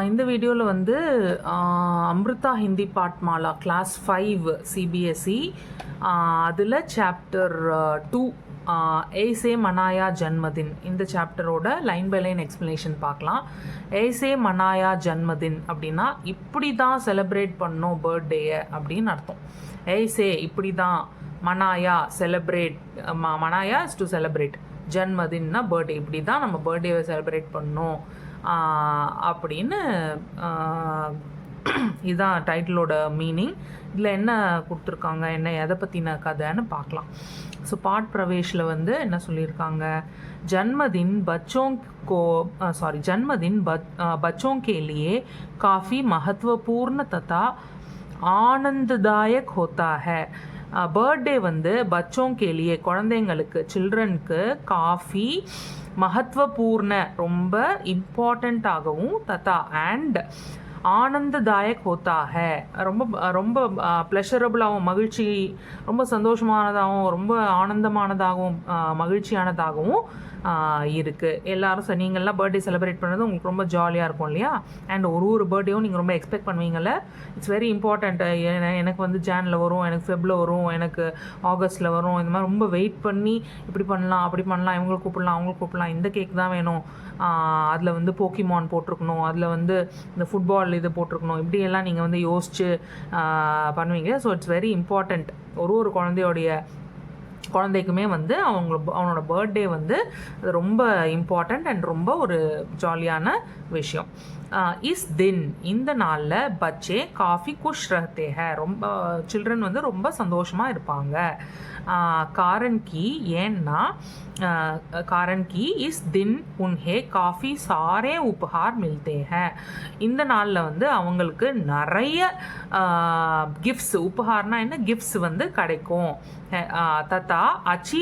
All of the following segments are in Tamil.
இந்த வீடியோவில் வந்து அம்ருதா ஹிந்தி பாட்மாலா கிளாஸ் 5 சிபிஎஸ்இ அதில் சாப்டர் 2 ஏசே மனாயா ஜன்மதின் இந்த சாப்டரோட லைன் பை லைன் எக்ஸ்ப்ளனேஷன் பார்க்கலாம். ஏசே மனாயா ஜன்மதின் அப்படின்னா இப்படி தான் செலிப்ரேட் பண்ணோம் பர்த்டேயை அப்படின்னு அர்த்தம். ஏசே இப்படி தான், மனாயா செலிப்ரேட், மனாயா இஸ் டு செலிப்ரேட், ஜன்மதின்னா பர்த்டே, இப்படி தான் நம்ம பர்த்டேவை செலிப்ரேட் பண்ணோம் அப்படின்னு இதுதான் டைட்டிலோட மீனிங். இதில் என்ன கொடுத்துருக்காங்க, என்ன எதை பற்றின கதைன்னு பார்க்கலாம். ஸோ பாட் பிரவேஷில் வந்து என்ன சொல்லியிருக்காங்க, जन्मदिन बच्चों के लिए काफ़ी महत्वपूर्ण तथा आनंददायक होता है. பர்த்டே வந்து பச்சோं के लिए குழந்தைங்களுக்கு, சில்ட்ரனுக்கு, காஃபி மகத்துவபூர்ண ரொம்ப இம்பார்ட்டண்ட்டாகவும், ததா அண்ட் ஆனந்ததாயக் ஹோத்தா ஹே ரொம்ப ரொம்ப ப்ளஷரபுளாகவும், மகிழ்ச்சி ரொம்ப சந்தோஷமானதாகவும், ரொம்ப ஆனந்தமானதாகவும், மகிழ்ச்சியானதாகவும் இருக்குது. எல்லோரும் நீங்கள்லாம் பர்த்டே செலிப்ரேட் பண்ணுறது உங்களுக்கு ரொம்ப ஜாலியாக இருக்கும் இல்லையா? அண்ட் ஒரு பர்த்டேவும் நீங்கள் ரொம்ப எக்ஸ்பெக்ட் பண்ணுவீங்கள்ல. It's very important. எனக்கு வந்து ஜானில் வரும், எனக்கு ஃபெப்ரில் வரும், எனக்கு ஆகஸ்ட்டில் வரும். இந்த மாதிரி ரொம்ப வெயிட் பண்ணி இப்படி பண்ணலாம், அப்படி பண்ணலாம், இவங்களுக்கு கூப்பிடலாம், அவங்களுக்கு கூப்பிடலாம், இந்த கேக் தான் வேணும், அதில் வந்து போக்கிமான் போட்டிருக்கணும், அதில் வந்து இந்த ஃபுட்பால் இது போட்டிருக்கணும், இப்படியெல்லாம் நீங்கள் வந்து யோசித்து பண்ணுவீங்க. So it's very important. ஒரு குழந்தைக்குமே வந்து அவனோட பர்த்டே வந்து அது ரொம்ப இம்பார்ட்டண்ட் அண்ட் ரொம்ப ஒரு ஜாலியான விஷயம். இஸ் தின் இந்த நாளில் பச்சே காஃபி குஷ் ரஹ்தே ஹே ரொம்ப சில்ட்ரன் வந்து ரொம்ப சந்தோஷமாக இருப்பாங்க. कारण की इस दिन उन्हें काफ़ी सारे उपहार मिलते हैं. இந்த நாளில் வந்து அவங்களுக்கு நிறைய கிஃப்ட்ஸ், உபஹார்னா என்ன, கிஃப்ட்ஸ் வந்து கிடைக்கும். தத்தா अच्छी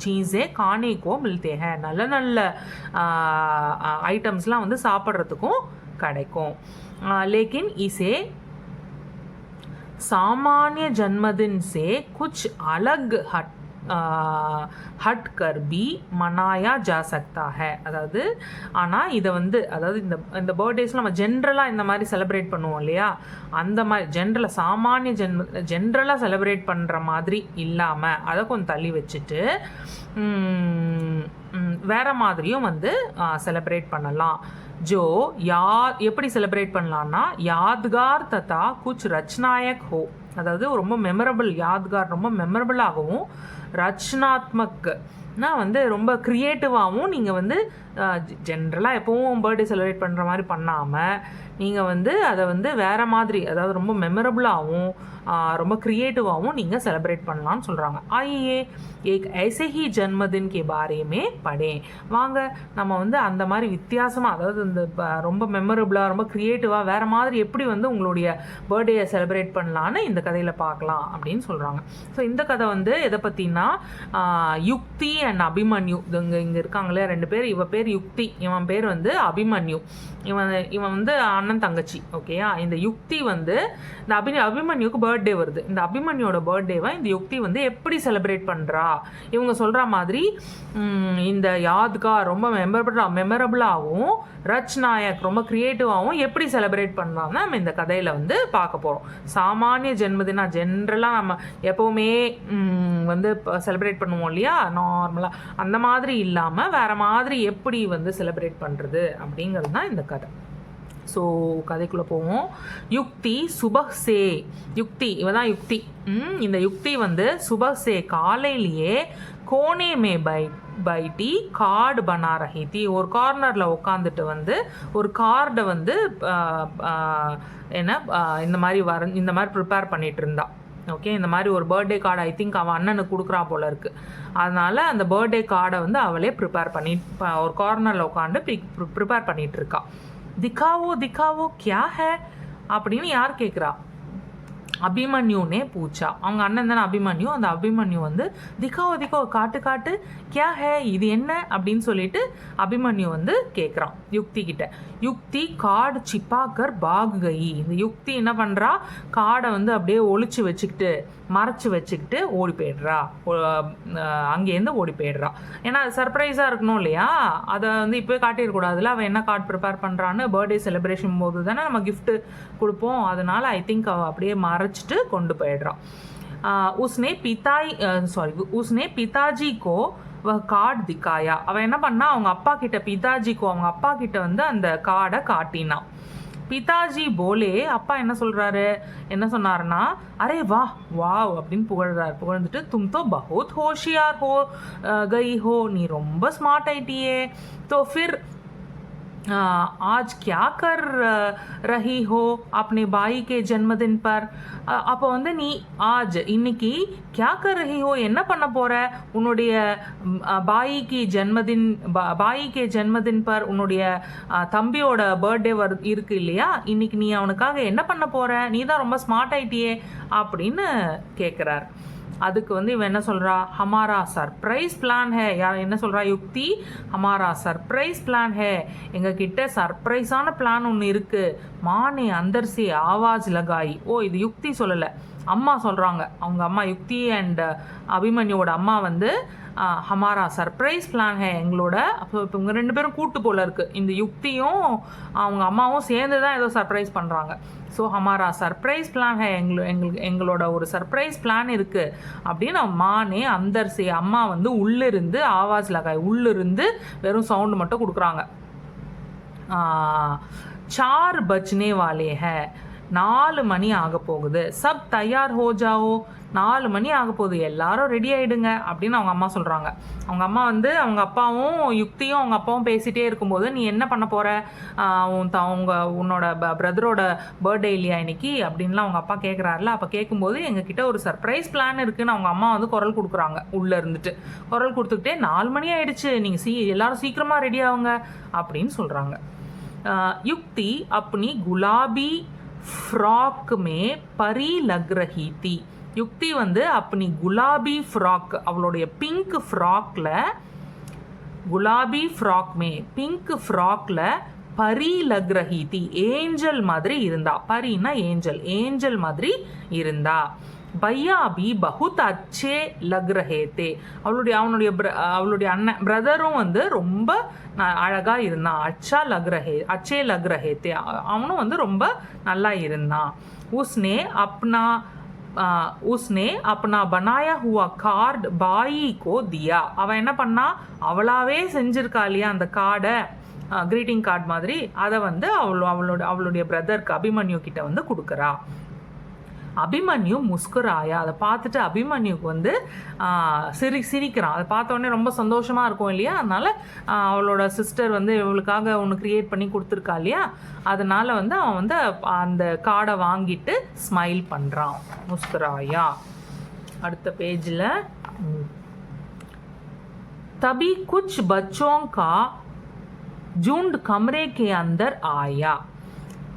चीज़ें खाने को मिलते हैं, நல்ல ஐட்டம்ஸ்லாம் வந்து சாப்பிட்றதுக்கும் கிடைக்கும். लेकिन इसे सामान्य जन्मदिन से कुछ अलग हट कर भी मनाया जा सकता है. அதாவது ஆனால் இதை வந்து, அதாவது இந்த பர்த்டேஸில் நம்ம ஜென்ரலாக இந்த மாதிரி செலிப்ரேட் பண்ணுவோம் இல்லையா, அந்த மாதிரி ஜென்ரலாக செலிப்ரேட் பண்ணுற மாதிரி இல்லாமல் அதை கொஞ்சம் தள்ளி வச்சுட்டு வேறு மாதிரியும் வந்து செலிப்ரேட் பண்ணலாம். ஜோ எப்படி செலிப்ரேட் பண்ணலான்னா, யாத்கார் தத்தா குச் ரச்சனாயக் ஹோ, அதாவது ரொம்ப மெமரபிள், யாத்கார் ரொம்ப மெமரபிளாகவும், ரச்சனாத்மக்னா வந்து ரொம்ப க்ரியேட்டிவாகவும் நீங்கள் வந்து ஜென்ரலாக எப்போவும் பர்த்டே செலிப்ரேட் பண்ணுற மாதிரி பண்ணாமல் நீங்கள் வந்து அதை வந்து வேறு மாதிரி, அதாவது ரொம்ப மெமரபுளாகவும் ரொம்ப க்ரியேட்டிவாகவும் நீங்கள் செலிப்ரேட் பண்ணலான்னு சொல்கிறாங்க. ஆइए एक ऐसे ही जन्मदिन के बारे में पढ़ें. வாங்க நம்ம வந்து அந்த மாதிரி வித்தியாசமாக, அதாவது இந்த ரொம்ப மெமரபுளாக ரொம்ப க்ரியேட்டிவாக வேறு மாதிரி எப்படி வந்து உங்களுடைய பர்த்டேயை செலிப்ரேட் பண்ணலான்னு இந்த கதையில் பார்க்கலாம் அப்படின்னு சொல்கிறாங்க. ஸோ இந்த கதை வந்து எதை பற்றினா, யுக்தி அண்ட் அபிமன்யு, இங்கே இருக்காங்களே ரெண்டு பேர், இவ பேர் யுக்தி, இவன் பேர் வந்து அபிமன்யு. இவன் வந்து அண்ணன் தங்கச்சி. ஓகேயா? இந்த யுக்தி வந்து இந்த அபிமன்யுக்கு பர்த்டே வருது. இந்த அபிமன்யோட பர்த்டேவை இந்த யுக்தி வந்து எப்படி செலிப்ரேட் பண்ணுறா, இவங்க சொல்கிற மாதிரி இந்த யாத்கார் ரொம்ப மெமரபுளாகவும், ரச்நாயக் ரொம்ப க்ரியேட்டிவாகவும் எப்படி செலிப்ரேட் பண்ணலாம்னா நம்ம இந்த கதையில் வந்து பார்க்க போகிறோம். சாமானிய ஜென்மதினா ஜென்ரலாக நம்ம எப்போவுமே வந்து செலிப்ரேட் பண்ணுவோம் இல்லையா, நார்மலாக அந்த மாதிரி இல்லாமல் வேறு மாதிரி எப்படி வந்து செலிப்ரேட் பண்ணுறது அப்படிங்கிறது தான் இந்த கதை. ஸோ கதைக்குள்ளே போவோம். யுக்தி சுபஹ்சே, யுக்தி இவ தான் யுக்தி. இந்த யுக்தி வந்து சுபஹ்சே காலையிலேயே கோனே மே பைட்டி கார்டு பனா ரஹி தி, ஒரு கார்னரில் உட்காந்துட்டு வந்து ஒரு கார்டை வந்து இந்த மாதிரி ப்ரிப்பேர் பண்ணிகிட்டு இருந்தா. ஓகே, இந்த மாதிரி ஒரு பர்த்டே கார்டு ஐ திங்க் அவன் அண்ணனுக்கு கொடுக்குறா போல இருக்குது. அதனால் அந்த பர்த்டே கார்டை வந்து அவளே ப்ரிப்பேர் பண்ணி ஒரு கார்னரில் உட்காந்து ப்ரிப்பேர் பண்ணிகிட்ருக்கா. திக்காவோ திக்காவோ கியா ஹே அப்படின்னு யார் கேட்குறா? அபிமன்யு ने पूछा அவங்க அண்ணன் தானே அபிமன்யு. அந்த அபிமன்யு வந்து திக்காவோ திக்கோ காட்டு காட்டு கியா ஹே இது என்ன அப்படின்னு சொல்லிட்டு அபிமன்யு வந்து கேட்குறான் யுக்தி கிட்ட. யுக்தி காடு சிப்பாக்கர் பாக் கை. இந்த யுக்தி என்ன பண்ணுறா, காடை வந்து அப்படியே ஒளிச்சு வச்சுக்கிட்டு மறைச்சி வச்சுக்கிட்டு ஓடி போயிடுறா, அங்கேருந்து ஓடி போயிடுறா. ஏன்னா அது சர்ப்ரைஸாக இருக்கணும் இல்லையா, அதை வந்து இப்போயே காட்டிடக்கூடாதுல. அவன் என்ன கார்டு ப்ரிப்பேர் பண்ணுறான்னு பர்த்டே செலிப்ரேஷன் போது தானே நம்ம கிஃப்ட்டு கொடுப்போம். அதனால் ஐ திங்க் அவள் அப்படியே மறைச்சிட்டு கொண்டு போயிடுறான். उसने पिताजी को वह कार्ड दिखाया. அவன் என்ன பண்ணா, அவங்க அப்பா கிட்ட பிதாஜிக்கோ அவங்க அப்பா கிட்ட வந்து அந்த கார்டை காட்டினான். பிதாஜி போலே, அப்பா என்ன சொல்கிறாரு, என்ன சொன்னார்னா, அரே வா வாவ் அப்படின்னு புகழ்ந்துட்டு தும் தோ பஹுத் ஹோஷியார் ஹோ கை ஹோ, நீ ரொம்ப ஸ்மார்ட் ஆயிட்டியே. தோ ஃபிர் आज क्या कर रही हो अपने भाई के जन्मदिन पर. அப்போ வந்து நீ ஆஜ் இன்னைக்கு क्या कर रही हो என்ன பண்ண போகிற, உன்னுடைய பாய் கே ஜன்மதின் பர், உன்னுடைய தம்பியோட பர்த்டே இருக்கு இல்லையா, இன்னைக்கு நீ அவனுக்காக என்ன பண்ண போகிற, நீ தான் ரொம்ப ஸ்மார்ட் ஆயிட்டியே அப்படின்னு கேட்குறார். அதுக்கு வந்து இவன் என்ன சொல்கிறா, ஹமாரா சர்ப்ரைஸ் பிளான் ஹே. யார் என்ன சொல்கிறா, யுக்தி. ஹமாரா சர்ப்ரைஸ் பிளான் ஹே, எங்ககிட்ட சர்ப்ரைஸான பிளான் ஒன்று இருக்குது. மானே அந்தர்சி ஆவாஜ் லகாய். ஓ, இது யுக்தி சொல்லலை, அம்மா சொல்கிறாங்க. அவங்க அம்மா யுக்தி அண்ட் அபிமன்யோட அம்மா வந்து ஹமாரா சர்ப்ரைஸ் பிளான் ஹே, எங்களோட. அப்போ இப்போ இவங்க 2 பேரும் கூட்டு போல் இருக்குது. இந்த யுக்தியும் அவங்க அம்மாவும் சேர்ந்து தான் ஏதோ சர்ப்ரைஸ் பண்ணுறாங்க. ஸோ ஹமாரா சர்ப்ரைஸ் பிளான் ஹே, எங்களோட ஒரு சர்ப்ரைஸ் பிளான் இருக்குது அப்படின்னு மானே அந்தர்சி, அம்மா வந்து உள்ளிருந்து ஆவாஸ் லகாய், உள்ளிருந்து வெறும் சவுண்டு மட்டும் கொடுக்குறாங்க. 4 பஜ்னே வாலே ஹே, 4 மணி ஆக போகுது. சப் தயார் ஹோ ஜாவோ, 4 மணி ஆக போகுது, எல்லாரும் ரெடி ஆகிடுங்க அப்படின்னு அவங்க அம்மா சொல்கிறாங்க. அவங்க அம்மா வந்து அவங்க அப்பாவும் யுக்தியும் அவங்க அப்பாவும் பேசிகிட்டே இருக்கும்போது, நீ என்ன பண்ண போகிற, உன்னோட பிரதரோட பர்த்டே இல்லையா இன்னைக்கு அப்படின்லாம் அவங்க அப்பா கேட்குறாருல. அப்போ கேட்கும்போது எங்ககிட்ட ஒரு சர்ப்ரைஸ் பிளான் இருக்குதுன்னு அவங்க அம்மா வந்து குரல் கொடுக்குறாங்க. உள்ளே இருந்துட்டு குரல் கொடுத்துக்கிட்டே 4 மணி ஆகிடுச்சு, நீங்கள் எல்லாரும் சீக்கிரமாக ரெடி ஆகுங்க அப்படின்னு சொல்கிறாங்க. யுக்தி अपनी गुलाबी फ्रॉक में परी लग रही थी. யுக்தி வந்து अपनी गुलाबी फ्रॉक, அவளுடைய பிங்க் ஃப்ராக்ல, குலாபி ஃப்ராக் மே பிங்க் ஃப்ராக்ல பரி லக் ரஹி தி, ஏஞ்சல் மாதிரி இருந்தா. பரினா ஏஞ்சல், ஏஞ்சல் மாதிரி இருந்தா. பையா பி பஹுத் அச்சே லக் ரஹே தே, அவளுடைய அண்ணன் பிரதரும் வந்து ரொம்ப அழகாக இருந்தான். அச்சே லக் ரஹே தே, அவனும் வந்து ரொம்ப நல்லா இருந்தான். உஸ்னே अपना बनाया हुआ कार्ड பாயி கோ தியா, அவன் என்ன பண்ணா, அவளாவே செஞ்சிருக்கா இல்லையா அந்த கார்டை, க்ரீட்டிங் கார்டு மாதிரி, அதை வந்து அவளுடைய பிரதருக்கு அபிமன்யு கிட்ட வந்து கொடுக்குறா. அபிமன்யு முஸ்குராயா, அதை பார்த்துட்டு அபிமன்யுக்கு வந்து சிரிக்கிறான். அதை பார்த்தோடனே ரொம்ப சந்தோஷமாக இருக்கும் இல்லையா, அதனால் அவளோட சிஸ்டர் வந்து இவளுக்காக ஒன்று க்ரியேட் பண்ணி கொடுத்துருக்கா இல்லையா, அதனால் வந்து அவன் வந்து அந்த கார்டை வாங்கிட்டு ஸ்மைல் பண்ணுறான், முஸ்குராயா. அடுத்த பேஜில் தபி குச் பச்சோं का झुंड कमरे के अंदर आया.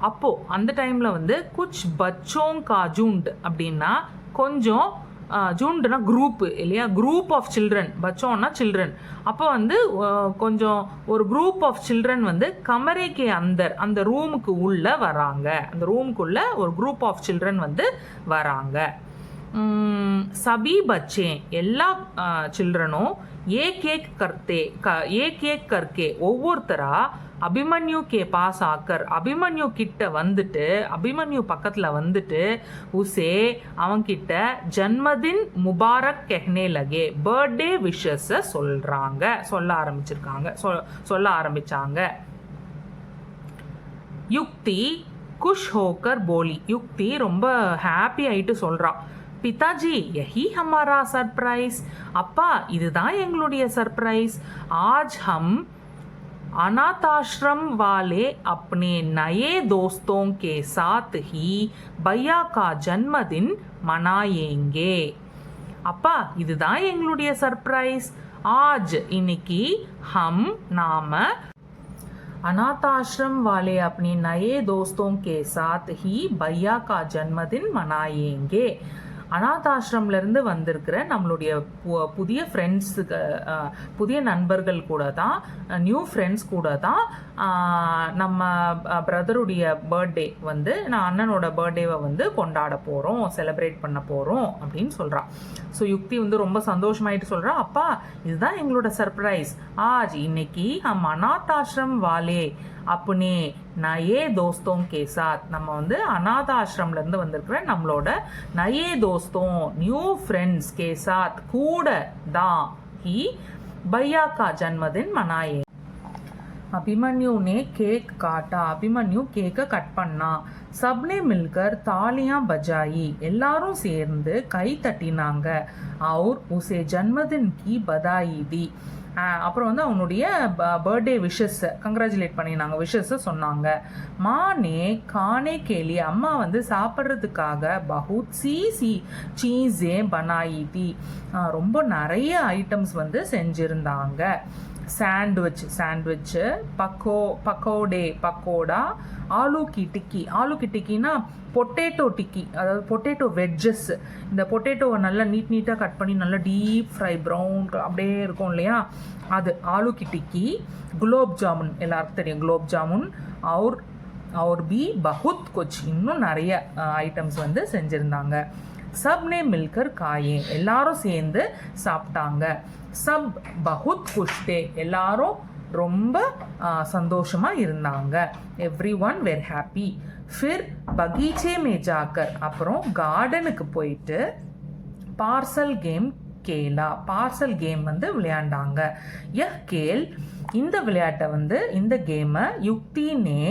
அப்போது அந்த டைமில் வந்து குச் பச்சோங் கா ஜூண்ட் அப்படின்னா கொஞ்சம், ஜூண்டுனா குரூப்பு இல்லையா, குரூப் ஆஃப் சில்ட்ரன், பச்சோன்னா சில்ட்ரன். அப்போ வந்து கொஞ்சம் ஒரு குரூப் ஆஃப் சில்ட்ரன் வந்து கமரேக்கே அந்தர், அந்த ரூமுக்கு உள்ளே வராங்க. அந்த ரூமுக்குள்ளே ஒரு குரூப் ஆஃப் சில்ட்ரன் வந்து வராங்க. சபி பச்சே, எல்லா சில்ட்ரனும் ஏக் ஏக் கர்க்கே ஒவ்வொருத்தராக அபிமன்யு கே பாஸ் ஆக்கர், அபிமன்யு கிட்ட வந்துட்டு, அபிமன்யு பக்கத்தில் வந்துட்டு, உசே அவன்கிட்ட ஜன்மதின் முபாரக் கெஹ்னே லகே, பர்த்டே விஷஸை சொல்ல ஆரம்பிச்சாங்க. யுக்தி குஷ் ஹோக்கர் போலி, யுக்தி ரொம்ப ஹாப்பி ஆகிட்டு சொல்கிறான், பிதாஜி யஹி ஹமாரா சர்ப்ரைஸ், அப்பா இதுதான் எங்களுடைய சர்ப்ரைஸ். ஆஜ் ஹம் अनाथाश्रम वाले अपने नए दोस्तों के साथ ही भैया का जन्मदिन मनाएंगे. அப்பா இதுதான் எங்களுடைய சர்ப்ரைஸ். ஆஜ் இன்னைக்கு, ஹம் நாம, अनाथ आश्रम वाले अपने नए दोस्तों के साथ ही भैया का जन्मदिन मनाएंगे. அனாத் ஆசிரம்லேருந்து வந்திருக்கிற நம்மளுடைய புதிய ஃப்ரெண்ட்ஸுக்கு, புதிய நண்பர்கள் கூட தான், நியூ ஃப்ரெண்ட்ஸ் கூட தான் நம்ம பிரதருடைய பர்த்டே வந்து, நான் அண்ணனோட பர்த்டேவை வந்து கொண்டாட போகிறோம், செலிப்ரேட் பண்ண போகிறோம் அப்படின்னு சொல்கிறான். ஸோ யுக்தி வந்து ரொம்ப சந்தோஷமாயிட்டு சொல்கிறா, அப்பா இதுதான் எங்களோட சர்ப்ரைஸ், ஆஜ் இன்னைக்கு ஹம் அனாத் ஆசிரம் வாலே அப்புனே நயே தோஸ்தோம் கே சாத், நம்ம வந்து அநாத ஆசிரம்லேருந்து வந்திருக்கிற நம்மளோட நயே தோஸ்தோம், நியூ ஃப்ரெண்ட்ஸ் கே சாத் கூட தான் ही भैया का जन्मदिन मनाए. अभिमन्यु ने केक काटा, अभिमन्यु केक कट பண்ணா. सबने मिलकर तालियां बजाई, எல்லாரும் சேர்ந்து கை தட்டினாங்க. और उसे जन्मदिन की बधाई दी, அப்புறம் வந்து அவனுடைய பர்த்டே விஷஸ் கங்க்ராச்சுலேட் பண்ணினாங்க, விஷஸ்ஸை சொன்னாங்க. மானே கானே கேலி, அம்மா வந்து சாப்பிட்றதுக்காக பஹுத் சி சீஸே பனாயி தி, ரொம்ப நிறைய ஐட்டம்ஸ் வந்து செஞ்சுருந்தாங்க. சாண்ட்விச்சு, பக்கோடா, ஆலு கி டிக்கி, ஆலு கி டிக்கினா பொட்டேட்டோ டிக்கி, அதாவது பொட்டேட்டோ வெட்ஜஸ். இந்த பொட்டேட்டோவை நல்லா நீட்டாக கட் பண்ணி நல்லா டீப் ஃப்ரை ப்ரௌன் அப்படியே இருக்கும் இல்லையா, அது ஆலு கி டிக்கி. குலோப் ஜாமுன், எல்லாருக்கும் தெரியும் குலோப் ஜாமுன். और भी बहुत कुछ, இன்னும் நிறைய ஐட்டம்ஸ் வந்து செஞ்சுருந்தாங்க. சப்னே மில்கர் காயே, எல்லாரும் சேர்ந்து சாப்பிட்டாங்க. சப் பஹுத் குஷ்தே, எல்லாரும் ரொம்ப சந்தோஷமாக இருந்தாங்க. Every one were happy. ஃபிர் பகீச்சே மே ஜாக்கர், அப்புறம் கார்டனுக்கு போயிட்டு பார்சல் கேம் கேலா, பார்சல் கேம் வந்து விளையாண்டாங்க. யஹ் கேல், இந்த விளையாட்டை வந்து, இந்த கேமை யுக்தினே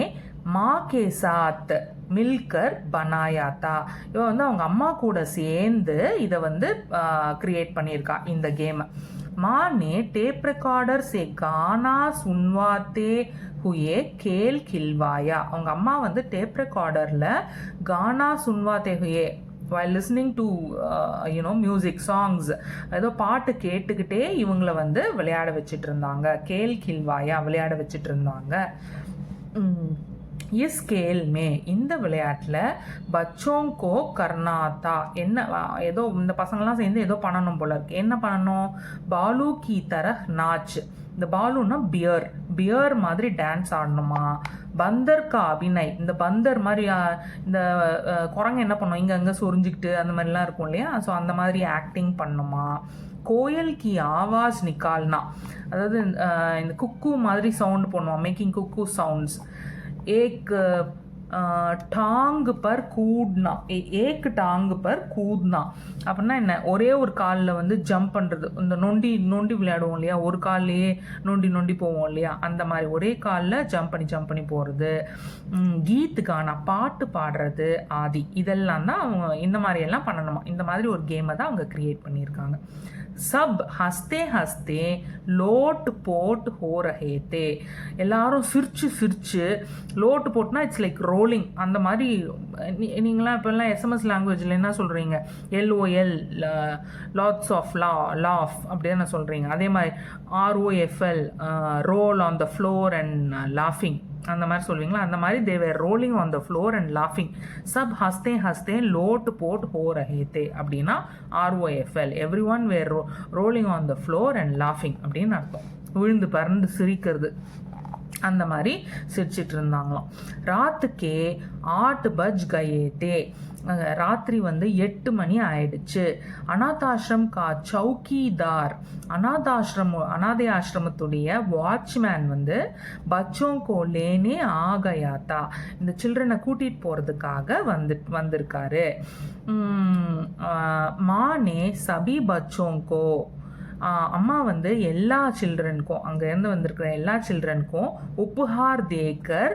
மா கே சாத் மில்கர் பனாயாத்தா, இவன் வந்து அவங்க அம்மா கூட சேர்ந்து இதை வந்து கிரியேட் பண்ணியிருக்கா இந்த கேமை. माँ ने टेप रिकॉर्डर से गाना सुनवाते हुए खेल खिलवाया, அவங்க அம்மா வந்து டேப் ரெக்கார்டரில் கானா சுன்வாத்தே ஹுயே while listening to music songs, ஏதோ பாட்டு கேட்டுக்கிட்டே இவங்களை வந்து விளையாட வச்சிட்டு இருந்தாங்க. கேல் கில்வாயா, விளையாட வச்சிட்டு இருந்தாங்க. இஸ் கேல் மே, இந்த விளையாட்டில் பச்சோங்கோ கர்னாத்தா, என்ன ஏதோ இந்த பசங்கள்லாம் சேர்ந்து ஏதோ பண்ணணும் போல இருக்கு. என்ன பண்ணணும்? பாலு கி தரஹ் நாச், இந்த பாலுன்னா பியர் மாதிரி டான்ஸ் ஆடணுமா. பந்தர் கா அபிநய், இந்த பந்தர் மாதிரி இந்த குரங்கு என்ன பண்ணும், இங்கே சொரிஞ்சிக்கிட்டு அந்த மாதிரிலாம் இருக்கும் இல்லையா, ஸோ அந்த மாதிரி ஆக்டிங் பண்ணுமா. கோயல் கி ஆவாஸ் நிக்கால்னா, அதாவது இந்த குக்கு மாதிரி சவுண்டு பண்ணுவான், மேக்கிங் குக்கு சவுண்ட்ஸ். एक டாங் பர் கூட்னா, ஏக் டாங் பர் கூட்னா அப்படின்னா என்ன, ஒரே ஒரு காலில் வந்து ஜம்ப் பண்ணுறது, இந்த நொண்டி விளையாடுவோம் இல்லையா, ஒரு கால்லையே நொண்டி போவோம் இல்லையா, அந்த மாதிரி ஒரே காலில் ஜம்ப் பண்ணி போகிறது. கீத் கானா, பாட்டு பாடுறது ஆதி, இதெல்லாம் தான் அவங்க இந்த மாதிரியெல்லாம் பண்ணணுமா. இந்த மாதிரி ஒரு கேமை தான் அவங்க க்ரியேட் பண்ணியிருக்காங்க. சப் ஹஸ்தே ஹஸ்தே லோட் போட் ஹோ ரஹே தே, எல்லாரும் சிரிச்சு லோட்டு போட்டுனா இட்ஸ் லைக் ரோலிங், அந்த மாதிரி. நீங்களாம் இப்போல்லாம் எஸ்எம்எஸ் லாங்குவேஜில் என்ன சொல்கிறீங்க, LOL லாட்ஸ் ஆஃப் லாஃப் அப்படின்னு சொல்கிறீங்க. அதே மாதிரி ROFL roll on the floor and லாஃபிங், அந்த மாதிரி சொல்லுவீங்களா, அந்த மாதிரி they were rolling on the floor and லாஃபிங். சப் ஹஸ்தே லோட் போட் ஹோ ரஹேத்தே அப்படின்னா ROFL, every one were rolling on the floor and லாஃபிங் அப்படின்னு அர்த்தம். விழுந்து பறந்து சிரிக்கிறது, அந்த மாதிரி சிரிச்சிட்டு இருந்தாங்களாம். ராத்துக்கே 8 பஜ் கயே தே, ராத்திரி வந்து 8 மணி ஆயிடுச்சு. அநாதாசிரம் கா சௌக்கிதார், அனாதை ஆசிரமத்துடைய வாட்ச்மேன் வந்து பச்சோங்கோ லேனே ஆகயாத்தா, இந்த சில்ட்ரனை கூட்டிகிட்டு போகிறதுக்காக வந்திருக்காரு. மானே சபி பச்சோங்கோ, அம்மா வந்து எல்லா சில்ட்ரனுக்கும், அங்கேருந்து வந்திருக்கிற எல்லா சில்ட்ரனுக்கும் உப்புஹார் தேக்கர்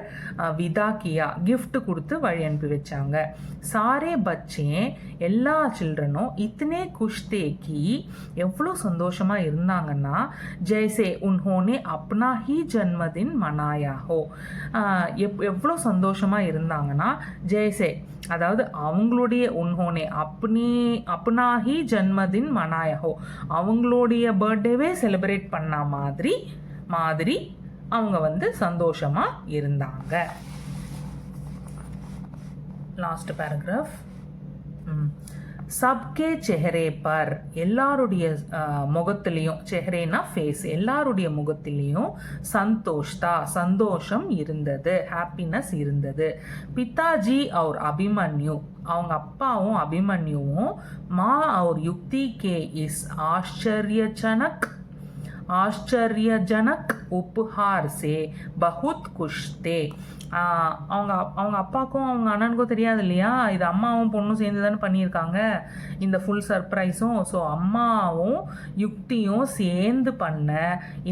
விதா கியா, கிஃப்ட் கொடுத்து வழி அனுப்பி வச்சாங்க. சாரே பச்சே, எல்லா சில்ட்ரனும் இத்தனை குஷ் தேக்கி, எவ்வளோ சந்தோஷமாக இருந்தாங்கன்னா, ஜெய்சே உன்ஹோனே அப்னா ஹி ஜன்மதின் மனாயா ஹோ, எவ்வளோ சந்தோஷமாக இருந்தாங்கன்னா, ஜெய்சே அதாவது அவங்களுடைய உன்ஹோனே அப்னா ஹி ஜன்மதின் மனாயா ஹோ, அவங்களுடைய பர்த்டேவே செலிப்ரேட் பண்ண மாதிரி அவங்க வந்து சந்தோஷமாக இருந்தாங்க. Last paragraph. சப்கே செஹரே பர், எல்லாருடைய முகத்திலையும், செஹரேனா ஃபேஸ், எல்லாருடைய முகத்திலையும் சந்தோஷம் இருந்தது, ஹாப்பினஸ் இருந்தது. பிதாஜி அவர் அபிமன்யு, அவங்க அப்பாவும் அபிமன்யுவும் மா அவர் யுக்தி கே இஸ் ஆச்சரியஜனக் உப்ஹார் சே பஹுத் குஷ் தே. அவங்க அப்பாவுக்கும் அவங்க அண்ணனுக்கும் தெரியாது இல்லையா, இது அம்மாவும் பொண்ணும் சேர்ந்து தானே பண்ணியிருக்காங்க இந்த ஃபுல் சர்ப்ரைஸும். ஸோ அம்மாவும் யுக்தியும் சேர்ந்து பண்ண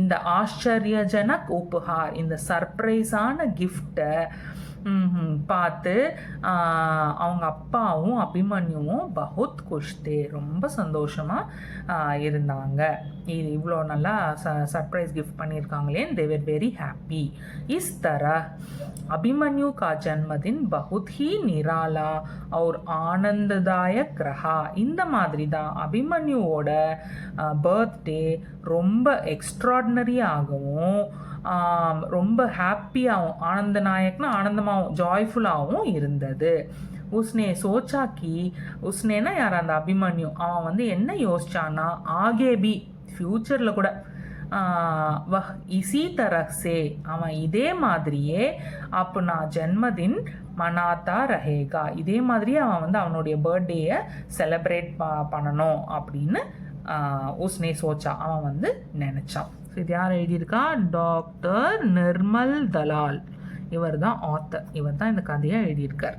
இந்த ஆச்சரியஜனக் உப்ஹார், இந்த சர்ப்ரைஸான கிஃப்டை பார்த்து அவங்க அப்பாவும் அபிமன்யுவும் பஹுத் குஷ்தே, ரொம்ப சந்தோஷமாக இருந்தாங்க. இது இவ்வளோ நல்லா சர்ப்ரைஸ் கிஃப்ட் பண்ணியிருக்காங்களே, தே வர் வெரி ஹாப்பி. இஸ் तरह अभिमन्यु का जन्मदिन बहुत ही निराला और आनंददायक रहा. இந்த மாதிரி தான் அபிமன்யுவோட பர்த்டே ரொம்ப எக்ஸ்ட்ராடினரியாகவும் ரொம்ப ஹாப்பியாகவும், ஆனந்தநாயக்னா ஆனந்தமாகவும் ஜாய்ஃபுல்லாகவும் இருந்தது. உஸ்னே சோச்சாக்கி, உஸ்னேனா யார், அந்த அபிமன்யு, அவன் வந்து என்ன யோசிச்சான்னா, ஆகேபி ஃப்யூச்சரில் கூட வஹ் இசி தரஹ்சே, அவன் இதே மாதிரியே அப்பனா ஜென்மதின் மனாத்தா ரஹேகா, இதே மாதிரியே அவன் வந்து அவனுடைய பர்த்டேயை செலிப்ரேட் பண்ணணும் அப்படின்னு உஸ்னே சோச்சா, அவன் வந்து நினச்சான். இது யார் எழுதியிருக்கா, டாக்டர் நிர்மல் தலால், இவர் தான் ஆத்தர், இவர் தான் இந்த கதையை எழுதியிருக்கார்.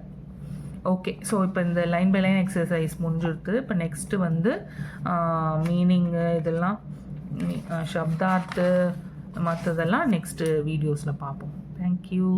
ஓகே, ஸோ இப்போ இந்த லைன் பை லைன் எக்ஸசைஸ் முடிஞ்சிருக்கு. இப்போ நெக்ஸ்ட்டு வந்து மீனிங்கு இதெல்லாம் சப்தார்த்து மற்றதெல்லாம் நெக்ஸ்ட்டு வீடியோஸில் பார்ப்போம். தேங்க்யூ.